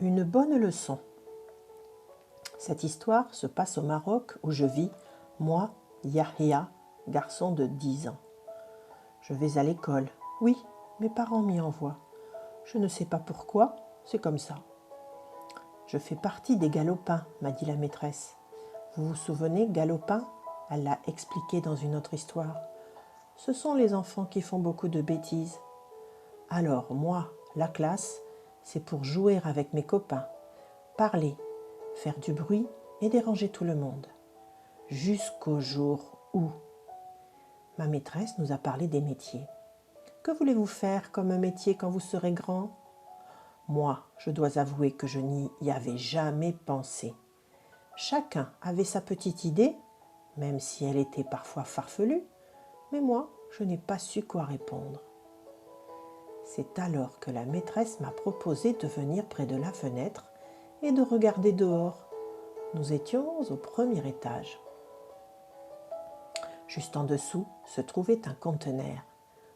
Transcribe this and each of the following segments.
Une bonne leçon. Cette histoire se passe au Maroc où je vis, moi, Yahya, garçon de 10 ans. Je vais à l'école. Oui, mes parents m'y envoient. Je ne sais pas pourquoi, c'est comme ça. Je fais partie des galopins, m'a dit la maîtresse. Vous vous souvenez, galopins? Elle l'a expliqué dans une autre histoire. Ce sont les enfants qui font beaucoup de bêtises. Alors, moi, la classe, c'est pour jouer avec mes copains, parler, faire du bruit et déranger tout le monde. Jusqu'au jour où ma maîtresse nous a parlé des métiers. Que voulez-vous faire comme métier quand vous serez grand? Moi, je dois avouer que je n'y avais jamais pensé. Chacun avait sa petite idée, même si elle était parfois farfelue, mais moi, je n'ai pas su quoi répondre. C'est alors que la maîtresse m'a proposé de venir près de la fenêtre et de regarder dehors. Nous étions au premier étage. Juste en dessous se trouvait un conteneur,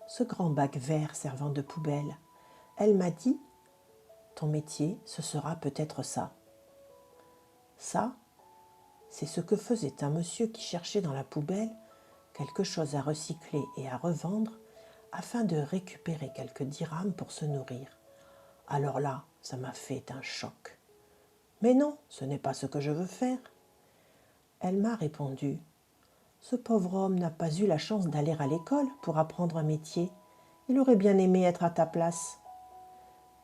ce grand bac vert servant de poubelle. Elle m'a dit « Ton métier, ce sera peut-être ça. » Ça, c'est ce que faisait un monsieur qui cherchait dans la poubelle quelque chose à recycler et à revendre afin de récupérer quelques dirhams pour se nourrir. Alors là, ça m'a fait un choc. Mais non, ce n'est pas ce que je veux faire. Elle m'a répondu « Ce pauvre homme n'a pas eu la chance d'aller à l'école pour apprendre un métier. Il aurait bien aimé être à ta place. »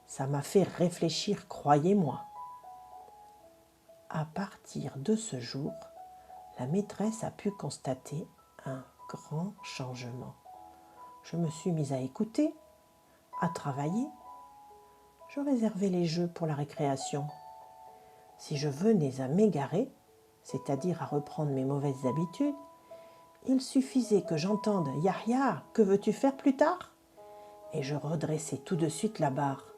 Ça m'a fait réfléchir, croyez-moi. À partir de ce jour, la maîtresse a pu constater un grand changement. Je me suis mise à écouter, à travailler. Je réservais les jeux pour la récréation. Si je venais à m'égarer, c'est-à-dire à reprendre mes mauvaises habitudes, il suffisait que j'entende « Yahya, que veux-tu faire plus tard ?» et je redressais tout de suite la barre.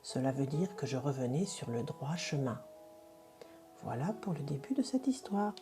Cela veut dire que je revenais sur le droit chemin. Voilà pour le début de cette histoire.